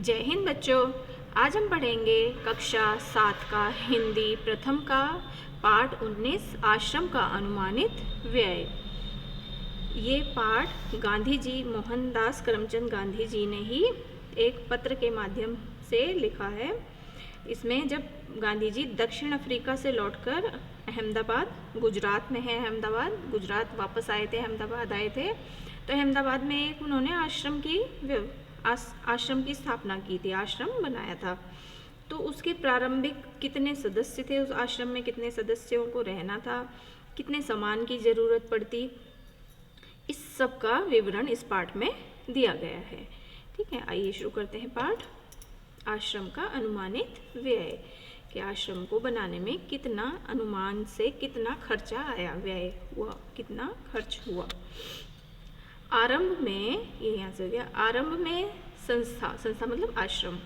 जय हिंद बच्चों। आज हम पढ़ेंगे कक्षा 7 का हिंदी प्रथम का पाठ 19 आश्रम का अनुमानित व्यय। ये पाठ गांधी जी मोहनदास करमचंद गांधी जी ने ही एक पत्र के माध्यम से लिखा है। इसमें जब गांधी जी दक्षिण अफ्रीका से लौटकर अहमदाबाद, गुजरात में है अहमदाबाद, गुजरात वापस आए थे, अहमदाबाद आए थे, तो अहमदाबाद में एक उन्होंने आश्रम की स्थापना की थी, आश्रम बनाया था। तो उसके प्रारंभिक कितने सदस्य थे, उस आश्रम में कितने सदस्यों को रहना था, कितने सामान की ज़रूरत पड़ती, इस सब का विवरण इस पाठ में दिया गया है। ठीक है, आइए शुरू करते हैं पाठ। आश्रम का अनुमानित व्यय कि आश्रम को बनाने में कितना अनुमान से कितना खर्चा आया, व्यय हुआ, कितना खर्च हुआ। आरंभ में, ये यहाँ से हो गया, आरंभ में संस्था मतलब आश्रम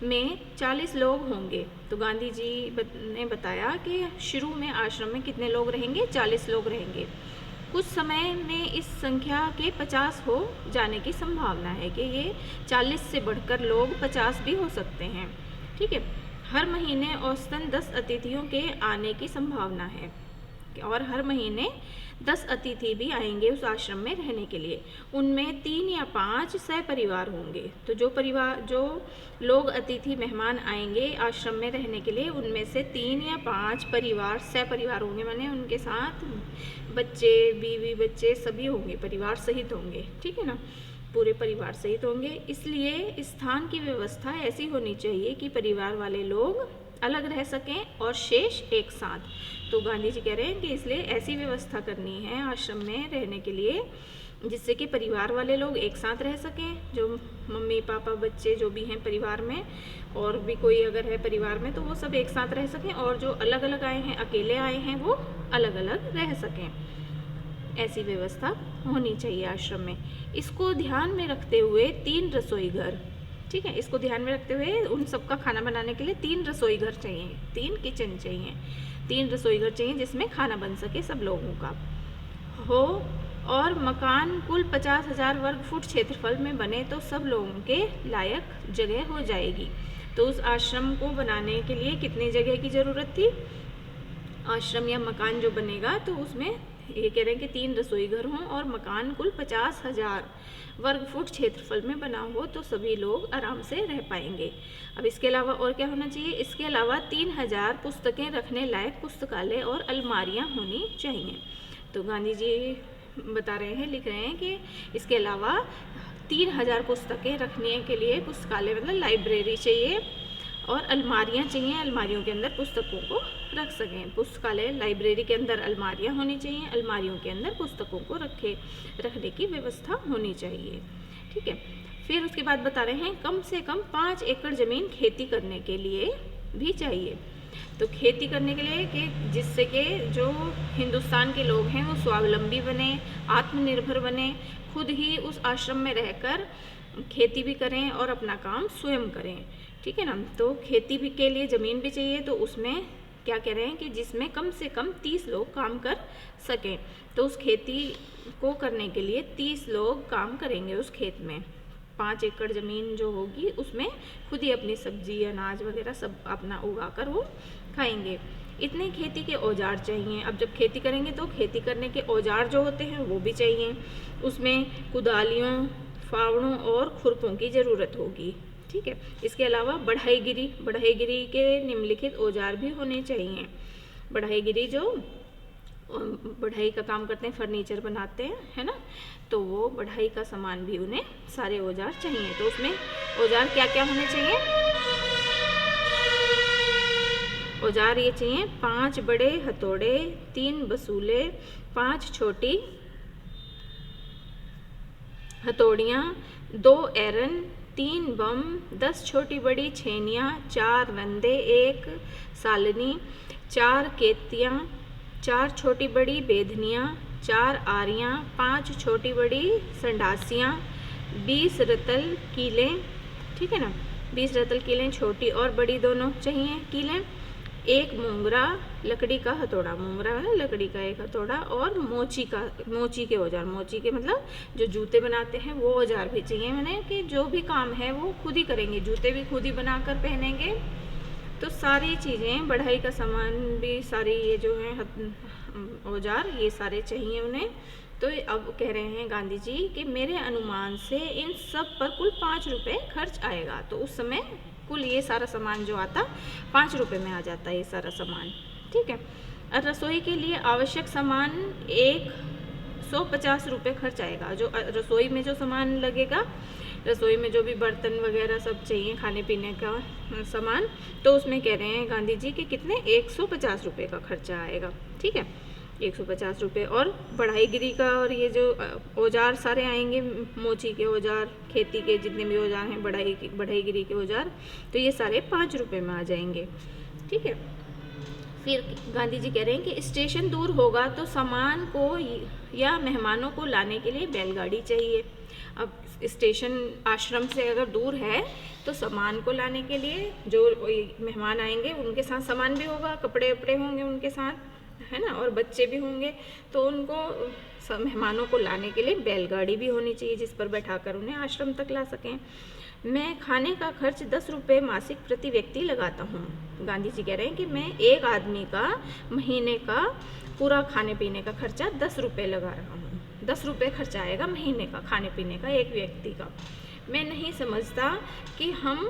में 40 लोग होंगे। तो गांधी जी ने बताया कि शुरू में आश्रम में कितने लोग रहेंगे, 40 लोग रहेंगे। कुछ समय में इस संख्या के 50 हो जाने की संभावना है कि ये 40 से बढ़कर लोग 50 भी हो सकते हैं। ठीक है, हर महीने औसतन 10 अतिथियों के आने की संभावना है और हर महीने 10 अतिथि भी आएंगे उस आश्रम में रहने के लिए। उनमें 3 या 5 सहपरिवार होंगे। तो जो लोग अतिथि मेहमान आएंगे आश्रम में रहने के लिए, उनमें से 3 या 5 परिवार सहपरिवार होंगे, माने उनके साथ बच्चे, बीवी, बच्चे सभी होंगे, परिवार सहित होंगे। ठीक है ना, पूरे परिवार सहित होंगे। इसलिए स्थान की व्यवस्था ऐसी होनी चाहिए कि परिवार वाले लोग अलग रह सकें और शेष एक साथ। तो गांधी जी कह रहे हैं कि इसलिए ऐसी व्यवस्था करनी है आश्रम में रहने के लिए जिससे कि परिवार वाले लोग एक साथ रह सकें, जो मम्मी पापा बच्चे जो भी हैं परिवार में, और भी कोई अगर है परिवार में तो वो सब एक साथ रह सकें, और जो अलग अलग आए हैं, अकेले आए हैं, वो अलग अलग रह सकें। ऐसी व्यवस्था होनी चाहिए आश्रम में। इसको ध्यान में रखते हुए 3 रसोई घर, ठीक है, इसको ध्यान में रखते हुए उन सबका खाना बनाने के लिए 3 रसोई घर चाहिए, 3 किचन चाहिए, 3 रसोई घर चाहिए जिसमें खाना बन सके सब लोगों का हो। और मकान कुल 50,000 वर्ग फुट क्षेत्रफल में बने तो सब लोगों के लायक जगह हो जाएगी। तो उस आश्रम को बनाने के लिए कितनी जगह की ज़रूरत थी, आश्रम या मकान जो बनेगा तो उसमें ये कह रहे हैं कि 3 रसोई घर हों और मकान कुल 50,000 वर्ग फुट क्षेत्रफल में बना हो तो सभी लोग आराम से रह पाएंगे। अब इसके अलावा और क्या होना चाहिए, इसके अलावा 3,000 पुस्तकें रखने लायक पुस्तकालय और अलमारियां होनी चाहिए। तो गांधी जी बता रहे हैं, लिख रहे हैं कि इसके अलावा 3,000 पुस्तकें रखने के लिए पुस्तकालय मतलब लाइब्रेरी चाहिए और अलमारियां चाहिए, अलमारियों के अंदर पुस्तकों को रख सकें। पुस्तकालय लाइब्रेरी के अंदर अलमारियां होनी चाहिए, अलमारियों के अंदर पुस्तकों को रखने की व्यवस्था होनी चाहिए। ठीक है, फिर उसके बाद बता रहे हैं कम से कम 5 एकड़ ज़मीन खेती करने के लिए भी चाहिए। तो खेती करने के लिए कि जिससे कि जो हिंदुस्तान के लोग हैं वो स्वावलंबी बने, आत्मनिर्भर बने, खुद ही उस आश्रम में रहकर खेती भी करें और अपना काम स्वयं करें। ठीक है ना, तो खेती भी के लिए ज़मीन भी चाहिए। तो उसमें क्या कह रहे हैं कि जिसमें कम से कम 30 लोग काम कर सकें। तो उस खेती को करने के लिए 30 लोग काम करेंगे उस खेत में। 5 एकड़ ज़मीन जो होगी उसमें खुद ही अपनी सब्जी, अनाज वगैरह सब अपना उगा कर वो खाएंगे। इतने खेती के औजार चाहिए। अब जब खेती करेंगे तो खेती करने के औजार जो होते हैं वो भी चाहिए। उसमें कुदालियों, फावड़ों और खुरपों की ज़रूरत होगी। ठीक है, इसके अलावा बढ़ईगिरी के निम्नलिखित औजार भी होने चाहिए। बढ़ईगिरी जो बढ़ई का काम करते हैं, फर्नीचर बनाते हैं, है ना, तो वो बढ़ई का सामान भी उन्हें सारे औजार चाहिए। तो उसमें औजार क्या क्या होने चाहिए, औजार ये चाहिए 5 बड़े हथौड़े, 3 बसूले, 5 छोटी हथौड़ियाँ, 2 एरन, 3 बम, 10 छोटी बड़ी छेनियाँ, 4 रंदे, 1 सालनी, 4 केतियाँ, 4 छोटी बड़ी बेधनियाँ, 4 आरियाँ, 5 छोटी बड़ी संडासियाँ, 20 रतल कीलें, ठीक है ना, 20 रतल कीलें छोटी और बड़ी दोनों चाहिए कीलें, एक मोंगरा, लकड़ी का हथौड़ा, मोंगरा है लकड़ी का एक हथौड़ा, और मोची के औजार, मोची के मतलब जो जूते बनाते हैं वो औजार भी चाहिए। मैंने कि जो भी काम है वो खुद ही करेंगे, जूते भी खुद ही बनाकर पहनेंगे। तो सारी चीज़ें, बढ़ाई का सामान भी, सारी ये जो है औजार, ये सारे चाहिए उन्हें। तो अब कह रहे हैं गांधी जी कि मेरे अनुमान से इन सब पर कुल 5 रुपये खर्च आएगा। तो उस समय कुल ये सारा सामान जो आता 5 रुपये में आ जाता है ये सारा सामान, ठीक है। और रसोई के लिए आवश्यक सामान 150 रुपये खर्च आएगा। जो रसोई में जो सामान लगेगा, रसोई में जो भी बर्तन वगैरह सब चाहिए, खाने पीने का सामान, तो उसमें कह रहे हैं गांधी जी कि कितने 150 रुपये का खर्चा आएगा, ठीक है, 150 रुपये। और बढ़ाईगिरी का, और ये जो औजार सारे आएंगे, मोची के औजार, खेती के जितने भी औजार हैं, बढ़ाईगिरी के औजार, तो ये सारे 5 रुपये में आ जाएंगे, ठीक है। फिर गांधी जी कह रहे हैं कि स्टेशन दूर होगा तो सामान को या मेहमानों को लाने के लिए बैलगाड़ी चाहिए। अब स्टेशन आश्रम से अगर दूर है तो सामान को लाने के लिए जो मेहमान आएंगे उनके साथ सामान भी होगा, कपड़े वपड़े होंगे उनके साथ, है ना, और बच्चे भी होंगे, तो उनको मेहमानों को लाने के लिए बैलगाड़ी भी होनी चाहिए जिस पर बैठाकर उन्हें आश्रम तक ला सकें। मैं खाने का खर्च 10 रुपये मासिक प्रति व्यक्ति लगाता हूँ। गांधी जी कह रहे हैं कि मैं एक आदमी का महीने का पूरा खाने पीने का खर्चा 10 रुपये लगा रहा हूँ। 10 रुपये खर्चा आएगा महीने का खाने पीने का एक व्यक्ति का। मैं नहीं समझता कि हम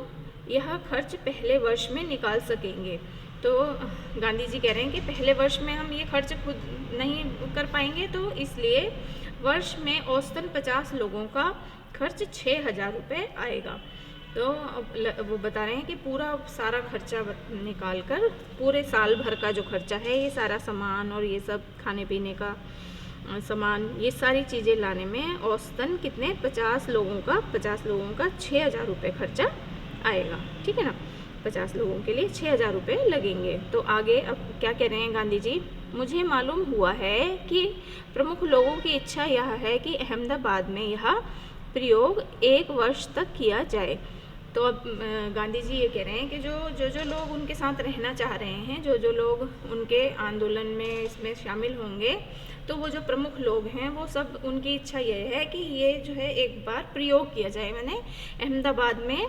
यह खर्च पहले वर्ष में निकाल सकेंगे। तो गांधी जी कह रहे हैं कि पहले वर्ष में हम ये खर्च खुद नहीं कर पाएंगे, तो इसलिए वर्ष में औसतन 50 लोगों का खर्च 6,000 रुपये आएगा। तो वो बता रहे हैं कि पूरा सारा खर्चा निकाल कर पूरे साल भर का जो खर्चा है, ये सारा सामान और ये सब खाने पीने का सामान, ये सारी चीज़ें लाने में औसतन कितने 50 लोगों का 6,000 रुपये खर्चा आएगा, ठीक है ना। 50 लोगों के लिए 6,000 रुपये लगेंगे। तो आगे अब क्या कह रहे हैं गांधी जी, मुझे मालूम हुआ है कि प्रमुख लोगों की इच्छा यह है कि अहमदाबाद में यह प्रयोग 1 वर्ष तक किया जाए। तो अब गांधी जी ये कह रहे हैं कि जो लोग उनके साथ रहना चाह रहे हैं, जो लोग उनके आंदोलन में इसमें शामिल होंगे, तो वो जो प्रमुख लोग हैं वो सब, उनकी इच्छा ये है कि ये जो है एक बार प्रयोग किया जाए, मैंने अहमदाबाद में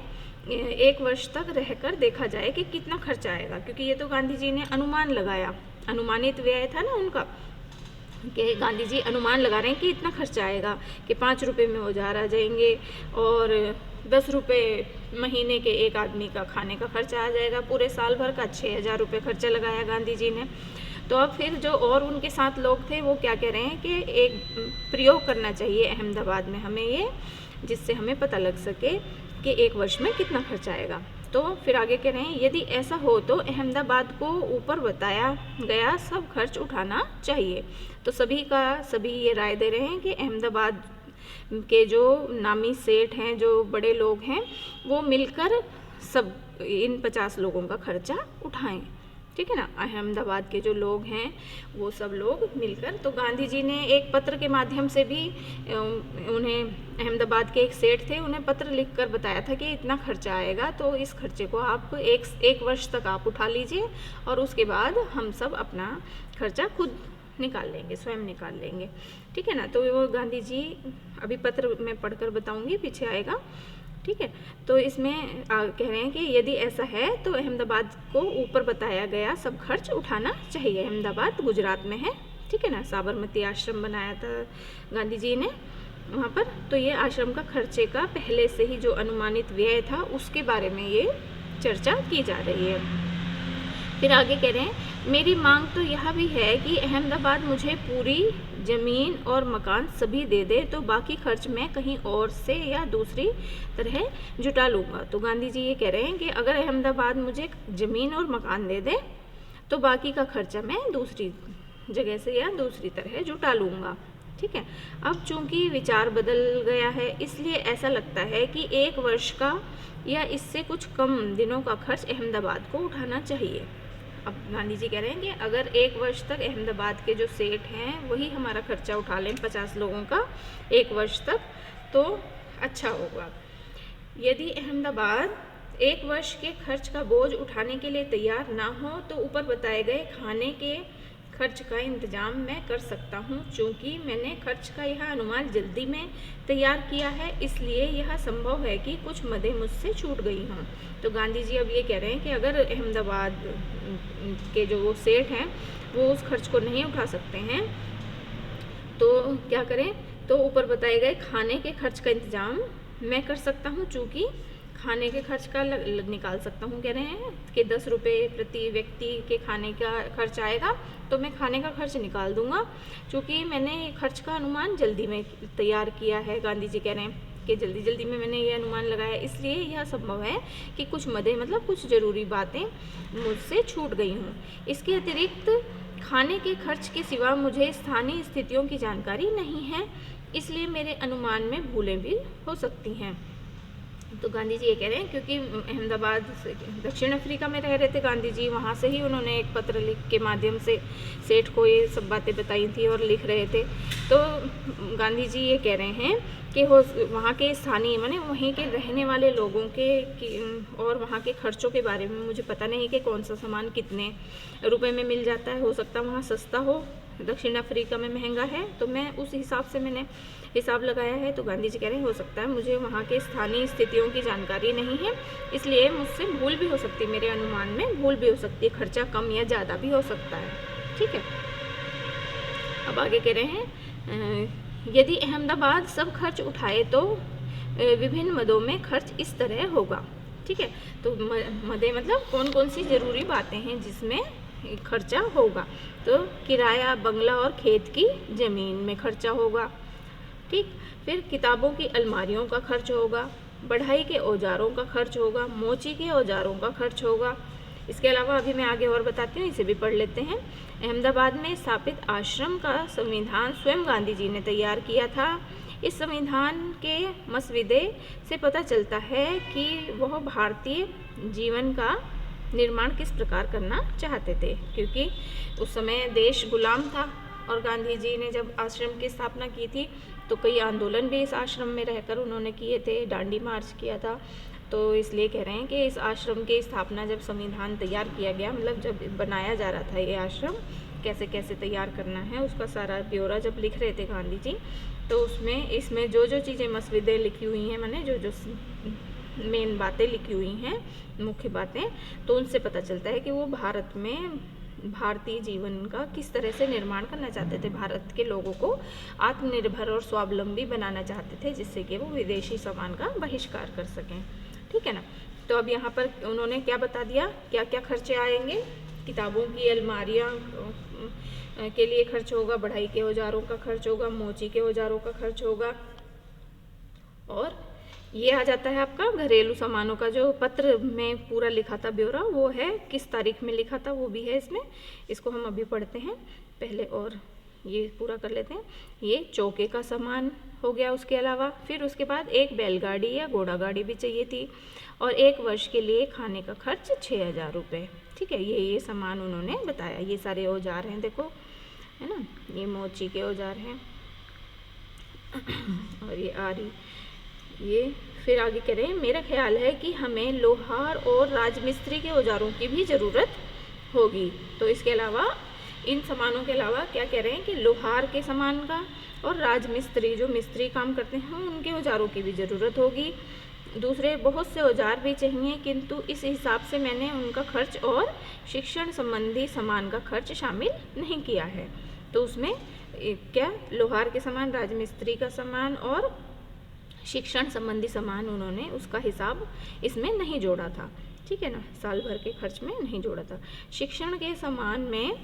1 वर्ष तक रहकर देखा जाए कि कितना खर्चा आएगा। क्योंकि ये तो गांधी जी ने अनुमान लगाया, अनुमानित व्यय था ना उनका, कि गांधी जी अनुमान लगा रहे हैं कि इतना खर्चा आएगा, कि 5 रुपये में औजार आ जाएंगे और 10 रुपये महीने के एक आदमी का खाने का खर्चा आ जाएगा, पूरे साल भर का 6,000 रुपये खर्चा लगाया गांधी जी ने। तो अब फिर जो और उनके साथ लोग थे वो क्या कह रहे हैं कि एक प्रयोग करना चाहिए अहमदाबाद में हमें ये, जिससे हमें पता लग सके कि 1 वर्ष में कितना खर्चा आएगा। तो फिर आगे कह रहे हैं, यदि ऐसा हो तो अहमदाबाद को ऊपर बताया गया सब खर्च उठाना चाहिए। तो सभी ये राय दे रहे हैं कि अहमदाबाद के जो नामी सेठ हैं, जो बड़े लोग हैं, वो मिलकर सब इन 50 लोगों का खर्चा उठाएं, ठीक है ना। अहमदाबाद के जो लोग हैं वो सब लोग मिलकर, तो गांधी जी ने एक पत्र के माध्यम से भी उन्हें, अहमदाबाद के एक सेठ थे, उन्हें पत्र लिखकर बताया था कि इतना खर्चा आएगा, तो इस खर्चे को आप एक वर्ष तक आप उठा लीजिए और उसके बाद हम सब अपना खर्चा खुद निकाल लेंगे, स्वयं निकाल लेंगे, ठीक है ना। तो वो गांधी जी, अभी पत्र मैं पढ़कर बताऊंगी, पीछे आएगा, ठीक है। तो इसमें कह रहे हैं कि यदि ऐसा है तो अहमदाबाद को ऊपर बताया गया सब खर्च उठाना चाहिए। अहमदाबाद गुजरात में है, ठीक है ना। साबरमती आश्रम बनाया था गांधी जी ने वहाँ पर, तो ये आश्रम का खर्चे का पहले से ही जो अनुमानित व्यय था उसके बारे में ये चर्चा की जा रही है। फिर आगे कह रहे हैं, मेरी मांग तो यह भी है कि अहमदाबाद मुझे पूरी ज़मीन और मकान सभी दे दे, तो बाकी खर्च मैं कहीं और से या दूसरी तरह जुटा लूँगा। तो गांधी जी ये कह रहे हैं कि अगर अहमदाबाद मुझे ज़मीन और मकान दे दे तो बाकी का खर्चा मैं दूसरी जगह से या दूसरी तरह जुटा लूँगा, ठीक है। अब चूंकि विचार बदल गया है, इसलिए ऐसा लगता है कि 1 वर्ष का या इससे कुछ कम दिनों का खर्च अहमदाबाद को उठाना चाहिए। अब गांधी जी कह रहे हैं कि अगर 1 वर्ष तक अहमदाबाद के जो सेठ हैं वही हमारा खर्चा उठा लें 50 लोगों का 1 वर्ष तक, तो अच्छा होगा। यदि अहमदाबाद एक वर्ष के खर्च का बोझ उठाने के लिए तैयार ना हो तो ऊपर बताए गए खाने के खर्च का इंतजाम मैं कर सकता हूँ। चूँकि मैंने खर्च का यह अनुमान जल्दी में तैयार किया है, इसलिए यह संभव है कि कुछ मदें मुझसे छूट गई हों। तो गांधी जी अब ये कह रहे हैं कि अगर अहमदाबाद के जो वो सेठ हैं वो उस खर्च को नहीं उठा सकते हैं तो क्या करें, तो ऊपर बताए गए खाने के खर्च का इंतजाम मैं कर सकता हूँ। चूँकि खाने के खर्च का निकाल सकता हूँ, कह रहे हैं कि 10 रुपये प्रति व्यक्ति के खाने का खर्च आएगा, तो मैं खाने का खर्च निकाल दूंगा। चूँकि मैंने खर्च का अनुमान जल्दी में तैयार किया है, गांधी जी कह रहे हैं कि जल्दी में मैंने ये अनुमान लगाया, इसलिए यह संभव है कि कुछ मदें मतलब कुछ ज़रूरी बातें मुझसे छूट गई हों। इसके अतिरिक्त खाने के खर्च के सिवा मुझे स्थानीय स्थितियों की जानकारी नहीं है, इसलिए मेरे अनुमान में भूलें भी हो सकती हैं। तो गांधी जी ये कह रहे हैं क्योंकि अहमदाबाद से दक्षिण अफ्रीका में रह रहे थे गांधी जी, वहाँ से ही उन्होंने एक पत्र लिख के माध्यम से सेठ को ये सब बातें बताई थी और लिख रहे थे। तो गांधी जी ये कह रहे हैं कि वहाँ के स्थानीय माने वहीं के रहने वाले लोगों के और वहाँ के खर्चों के बारे में मुझे पता नहीं कि कौन सा सामान कितने रुपए में मिल जाता है। हो सकता है वहाँ सस्ता हो, दक्षिण अफ्रीका में महंगा है, तो मैं उस हिसाब से मैंने हिसाब लगाया है। तो गांधी जी कह रहे हैं हो सकता है मुझे वहाँ के स्थानीय स्थितियों की जानकारी नहीं है, इसलिए मुझसे भूल भी हो सकती है, मेरे अनुमान में भूल भी हो सकती है, खर्चा कम या ज़्यादा भी हो सकता है। ठीक है, अब आगे कह रहे हैं यदि अहमदाबाद सब खर्च उठाए तो विभिन्न मदों में खर्च इस तरह होगा। ठीक है, तो मदे मतलब कौन कौन सी ज़रूरी बातें हैं जिसमें खर्चा होगा। तो किराया, बंगला और खेत की ज़मीन में खर्चा होगा। ठीक, फिर किताबों की अलमारियों का खर्च होगा, बढ़ाई के औजारों का खर्च होगा, मोची के औजारों का खर्च होगा। इसके अलावा अभी मैं आगे और बताती हूँ, इसे भी पढ़ लेते हैं। अहमदाबाद में स्थापित आश्रम का संविधान स्वयं गांधी जी ने तैयार किया था। इस संविधान के मसविदे से पता चलता है कि वह भारतीय जीवन का निर्माण किस प्रकार करना चाहते थे, क्योंकि उस समय देश गुलाम था और गांधी जी ने जब आश्रम की स्थापना की थी तो कई आंदोलन भी इस आश्रम में रहकर उन्होंने किए थे, डांडी मार्च किया था। तो इसलिए कह रहे हैं कि इस आश्रम की स्थापना जब संविधान तैयार किया गया, मतलब जब बनाया जा रहा था ये आश्रम, कैसे कैसे तैयार करना है उसका सारा ब्यौरा जब लिख रहे थे गांधी जी, तो इसमें जो जो चीज़ें मसविदे लिखी हुई हैं, माने जो जो मेन बातें लिखी हुई हैं, मुख्य बातें, तो उनसे पता चलता है कि वो भारत में भारतीय जीवन का किस तरह से निर्माण करना चाहते थे, भारत के लोगों को आत्मनिर्भर और स्वावलंबी बनाना चाहते थे, जिससे कि वो विदेशी सामान का बहिष्कार कर सकें। ठीक है ना, तो अब यहाँ पर उन्होंने क्या बता दिया, क्या क्या खर्चे आएंगे। किताबों की अलमारियाँ के लिए खर्च होगा, बढ़ाई के औजारों का खर्च होगा, मोची के औजारों का खर्च होगा, और ये आ जाता है आपका घरेलू सामानों का, जो पत्र में पूरा लिखा था ब्यौरा, वो है किस तारीख में लिखा था वो भी है इसमें। इसको हम अभी पढ़ते हैं पहले और ये पूरा कर लेते हैं। ये चौके का सामान हो गया, उसके अलावा फिर उसके बाद एक बैलगाड़ी या घोड़ा गाड़ी भी चाहिए थी, और एक वर्ष के लिए खाने का खर्च 6000 रुपये। ठीक है, ये सामान उन्होंने बताया। ये सारे औजार हैं, देखो है ना, ये मोची के औजार हैं और ये आरी, ये फिर आगे कह रहे हैं मेरा ख्याल है कि हमें लोहार और राजमिस्त्री के औजारों की भी ज़रूरत होगी। तो इसके अलावा इन सामानों के अलावा क्या कह रहे हैं कि लोहार के सामान का और राजमिस्त्री जो मिस्त्री काम करते हैं उनके औजारों की भी ज़रूरत होगी। दूसरे बहुत से औजार भी चाहिए, किंतु इस हिसाब से मैंने उनका खर्च और शिक्षण संबंधी सामान का खर्च शामिल नहीं किया है। तो उसमें क्या लोहार के सामान, राजमिस्त्री का सामान और शिक्षण संबंधी सामान उन्होंने उसका हिसाब इसमें नहीं जोड़ा था। ठीक है ना, साल भर के खर्च में नहीं जोड़ा था। शिक्षण के सामान में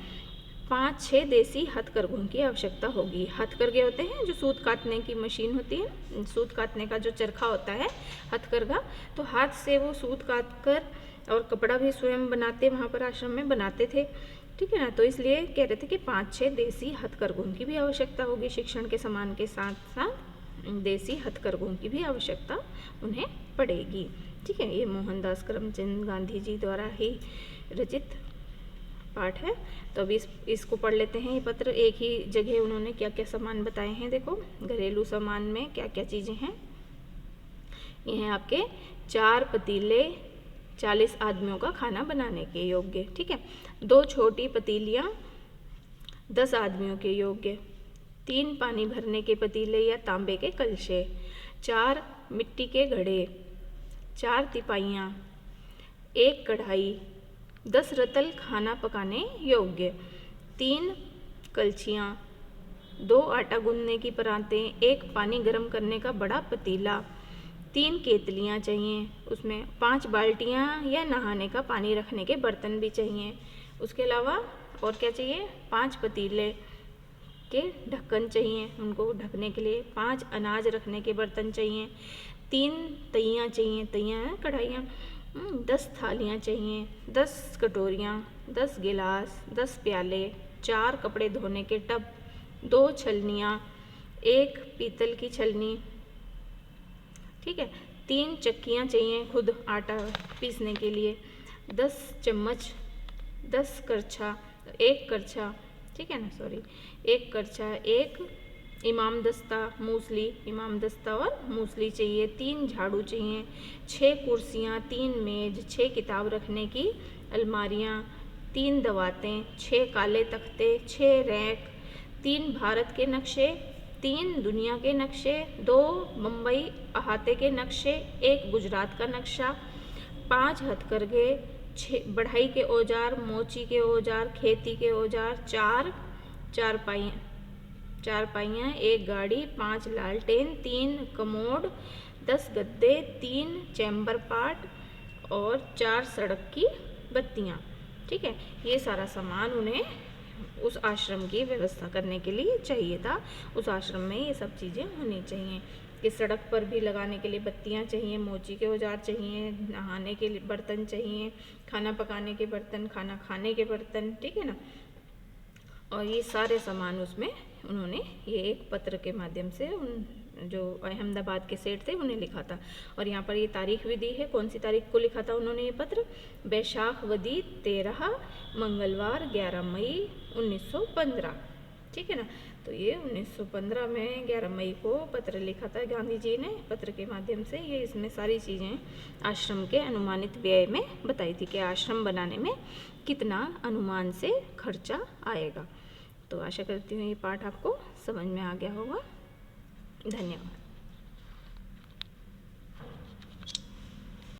5-6 देसी हथकरघों की आवश्यकता होगी। हथकरघे होते हैं जो सूत काटने की मशीन होती है, सूत काटने का जो चरखा होता है हथकरघा, तो हाथ से वो सूत काट कर और कपड़ा भी स्वयं बनाते, वहाँ पर आश्रम में बनाते थे। ठीक है ना, तो इसलिए कह रहे थे कि 5-6 देसी हथकरघों की भी आवश्यकता होगी। शिक्षण के सामान के साथ साथ देसी हथकरघों की भी आवश्यकता उन्हें पड़ेगी। ठीक है, ये मोहनदास करमचंद गांधी जी द्वारा ही रचित पाठ है। तो अभी इसको पढ़ लेते हैं। ये पत्र एक ही जगह उन्होंने क्या क्या सामान बताए हैं, देखो घरेलू सामान में क्या क्या चीज़ें हैं। ये हैं आपके 4 पतीले, 40 आदमियों का खाना बनाने के योग्य। ठीक है। 2 छोटी पतीलियाँ 10 आदमियों के योग्य। 3 पानी भरने के पतीले या तांबे के कलशे। 4 मिट्टी के घड़े। 4 तिपाइयाँ। 1 कढ़ाई। 10 रतल खाना पकाने योग्य। 3 कलछियाँ। 2 आटा गूंदने की परातें। 1 पानी गर्म करने का बड़ा पतीला। 3 केतलियाँ चाहिए, उसमें 5 बाल्टियाँ या नहाने का पानी रखने के बर्तन भी चाहिए। उसके अलावा और क्या चाहिए? 5 पतीले के ढक्कन चाहिए, उनको ढकने के लिए 5 अनाज रखने के बर्तन चाहिए। 3 तइयाँ चाहिए, तइयाँ हैं कढ़ाइयाँ। 10 थालियाँ चाहिए, 10 कटोरियाँ, 10 गिलास, 10 प्याले, 4 कपड़े धोने के टब, 2 छलनियाँ, 1 पीतल की छलनी। ठीक है। 3 चक्कियाँ चाहिए खुद आटा पीसने के लिए। 10 चम्मच, 10 करछा, 1 करछा, ठीक है ना, सॉरी, 1 करछा, 1 इमाम दस्ता और मूसली चाहिए। 3 झाड़ू चाहिए, 6 कुर्सियाँ, 3 मेज, 6 किताब रखने की अलमारियाँ, 3 दवातें, 6 काले तख्ते, 6 रैक, 3 भारत के नक्शे, 3 दुनिया के नक्शे, 2 मुंबई अहाते के नक्शे, 1 गुजरात का नक्शा, 5 हथकरघे, 6 बढ़ाई के औजार, मोची के औजार, खेती के औजार, 4 चारपाइयाँ, 1 गाड़ी, 5 लालटेन, 3 कमोड, 10 गद्दे, 3 चैम्बर पार्ट और 4 सड़क की बत्तियाँ। ठीक है। ये सारा सामान उन्हें उस आश्रम की व्यवस्था करने के लिए चाहिए था। उस आश्रम में ये सब चीज़ें होनी चाहिए कि सड़क पर भी लगाने के लिए बत्तियाँ चाहिए, मोची के औजार चाहिए, नहाने के लिए बर्तन चाहिए, खाना पकाने के बर्तन, खाना खाने के बर्तन। ठीक है ना। और ये सारे सामान उसमें उन्होंने ये एक पत्र के माध्यम से उन जो अहमदाबाद के सेठ थे उन्हें लिखा था। और यहाँ पर ये तारीख भी दी है, कौन सी तारीख को लिखा था उन्होंने ये पत्र? बैशाख वदी 13 मंगलवार 11 मई 1915। ठीक है ना। तो ये 1915 में 11 मई को पत्र लिखा था गांधी जी ने। पत्र के माध्यम से ये इसमें सारी चीज़ें आश्रम के अनुमानित व्यय में बताई थी कि आश्रम बनाने में कितना अनुमान से खर्चा आएगा। तो आशा करती हूँ ये पाठ आपको समझ में आ गया होगा। धन्यवाद।